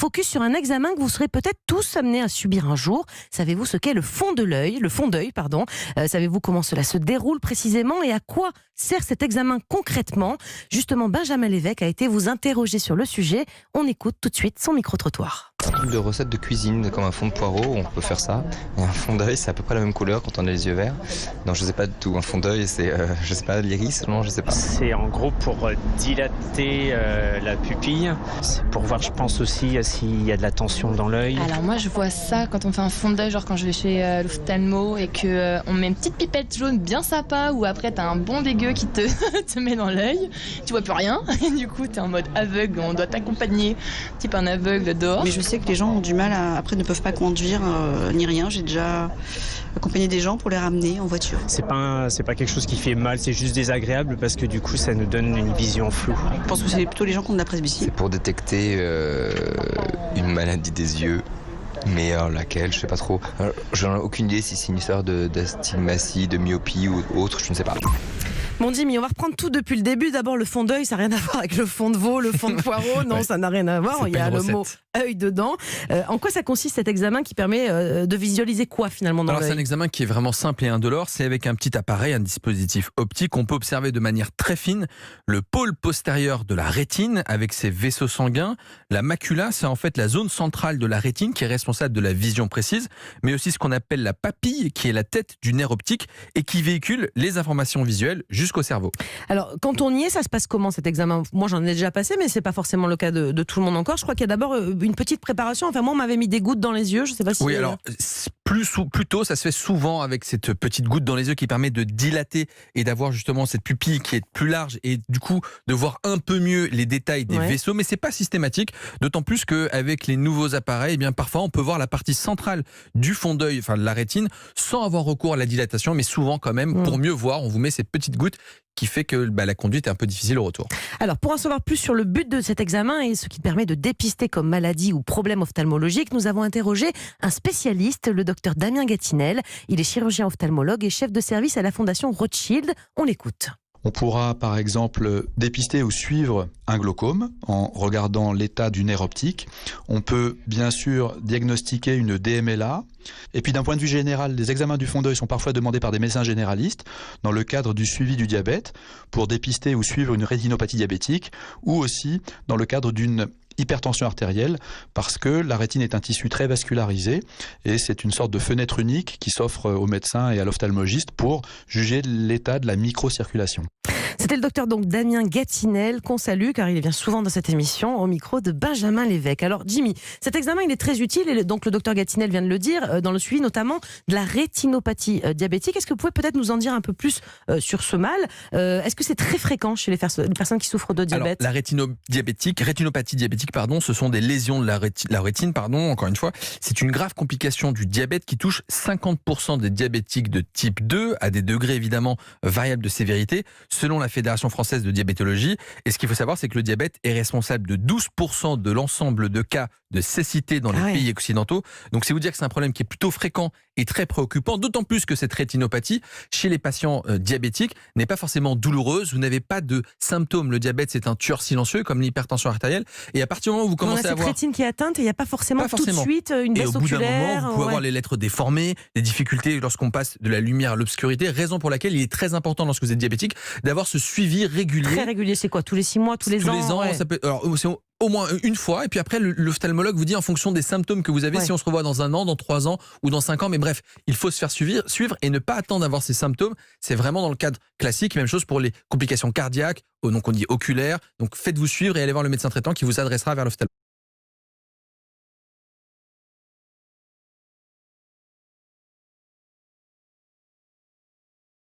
Focus sur un examen que vous serez peut-être tous amenés à subir un jour. Savez-vous ce qu'est le fond d'œil, pardon. Savez-vous comment cela se déroule précisément et à quoi sert cet examen concrètement? Justement, Benjamin Lévesque a été vous interroger sur le sujet. On écoute tout de suite son micro-trottoir. Un truc de recette de cuisine, comme un fond de poireau, on peut faire ça. Et un fond d'œil, c'est à peu près la même couleur quand on a les yeux verts. Non, je sais pas du tout. Un fond d'œil, c'est, je sais pas, l'iris, non, je sais pas. C'est en gros pour dilater la pupille. C'est pour voir, je pense aussi, s'il y a de la tension dans l'œil. Alors moi, je vois ça quand on fait un fond d'œil, genre quand je vais chez l'ophtalmo et que on met une petite pipette jaune bien sympa, ou après t'as un bon dégueu qui te met dans l'œil. Tu vois plus rien. Et du coup, t'es en mode aveugle. On doit t'accompagner, type un aveugle dehors. Mais je sais que les gens ont du mal après ne peuvent pas conduire ni rien. J'ai déjà accompagné des gens pour les ramener en voiture. C'est pas quelque chose qui fait mal, c'est juste désagréable parce que du coup ça nous donne une vision floue. Je pense que c'est plutôt les gens qui ont de la presbytie. C'est pour détecter une maladie des yeux. Mais laquelle, je sais pas trop. J'en ai aucune idée si c'est une histoire d'astigmatie, de myopie ou autre, je ne sais pas. Bon Jimmy, on va reprendre tout depuis le début. D'abord le fond d'œil, ça n'a rien à voir avec le fond de veau, le fond de poireau. Non, ça n'a rien à voir. Il y a le mot œil dedans. En quoi ça consiste cet examen qui permet de visualiser quoi finalement dans l'œil? C'est un examen qui est vraiment simple et indolore. C'est avec un petit appareil, un dispositif optique. On peut observer de manière très fine le pôle postérieur de la rétine avec ses vaisseaux sanguins. La macula, c'est en fait la zone centrale de la rétine qui est responsable de la vision précise, mais aussi ce qu'on appelle la papille qui est la tête du nerf optique et qui véhicule les informations visuelles jusqu'au cerveau. Alors, quand on y est, ça se passe comment cet examen? Moi, j'en ai déjà passé, mais c'est pas forcément le cas de tout le monde encore. Je crois qu'il y a d'abord une petite préparation. Enfin, moi, on m'avait mis des gouttes dans les yeux. Je sais pas si. Oui, alors plutôt, ça se fait souvent avec cette petite goutte dans les yeux qui permet de dilater et d'avoir justement cette pupille qui est plus large et du coup de voir un peu mieux les détails des vaisseaux. Mais c'est pas systématique. D'autant plus qu'avec les nouveaux appareils, eh bien parfois on peut voir la partie centrale du fond d'œil, enfin de la rétine, sans avoir recours à la dilatation, mais souvent quand même pour mieux voir, on vous met ces petites gouttes qui fait que la conduite est un peu difficile au retour. Alors, pour en savoir plus sur le but de cet examen et ce qui permet de dépister comme maladie ou problème ophtalmologique, nous avons interrogé un spécialiste, le docteur Damien Gatinel. Il est chirurgien ophtalmologue et chef de service à la Fondation Rothschild. On l'écoute. On pourra par exemple dépister ou suivre un glaucome en regardant l'état du nerf optique. On peut bien sûr diagnostiquer une DMLA. Et puis d'un point de vue général, les examens du fond d'œil sont parfois demandés par des médecins généralistes dans le cadre du suivi du diabète pour dépister ou suivre une rétinopathie diabétique ou aussi dans le cadre d'une hypertension artérielle parce que la rétine est un tissu très vascularisé et c'est une sorte de fenêtre unique qui s'offre aux médecins et à l'ophtalmologiste pour juger l'état de la microcirculation. C'était le docteur donc Damien Gatinel qu'on salue car il vient souvent dans cette émission au micro de Benjamin Lévesque. Alors Jimmy, cet examen il est très utile et donc le docteur Gatinel vient de le dire dans le suivi notamment de la rétinopathie diabétique. Est-ce que vous pouvez peut-être nous en dire un peu plus sur ce mal? Est-ce que c'est très fréquent chez les personnes qui souffrent de diabète? Alors, la rétinopathie diabétique, ce sont des lésions de la rétine, encore une fois. C'est une grave complication du diabète qui touche 50% des diabétiques de type 2 à des degrés évidemment variables de sévérité selon la Fédération française de diabétologie. Et ce qu'il faut savoir, c'est que le diabète est responsable de 12% de l'ensemble de cas de cécité dans les pays occidentaux. Donc c'est vous dire que c'est un problème qui est plutôt fréquent et très préoccupant, d'autant plus que cette rétinopathie, chez les patients diabétiques, n'est pas forcément douloureuse. Vous n'avez pas de symptômes. Le diabète, c'est un tueur silencieux, comme l'hypertension artérielle. Et à partir du moment où vous commencez à avoir... cette rétine qui est atteinte, il n'y a pas forcément tout de suite une baisse oculaire. Et au bout d'un moment, vous pouvez avoir les lettres déformées, des difficultés lorsqu'on passe de la lumière à l'obscurité, raison pour laquelle il est très important lorsque vous êtes diabétique d'avoir ce suivi régulier. Très régulier, c'est quoi? Tous les 6 mois, tous les ans ça peut... Alors, c'est au moins une fois, et puis après l'ophtalmologue vous dit en fonction des symptômes que vous avez, si on se revoit dans 1 an, dans 3 ans ou dans 5 ans, mais bref, il faut se faire suivre et ne pas attendre d'avoir ces symptômes. C'est vraiment dans le cadre classique, même chose pour les complications cardiaques, donc on dit oculaires, donc faites-vous suivre et allez voir le médecin traitant qui vous adressera vers l'ophtalmologue.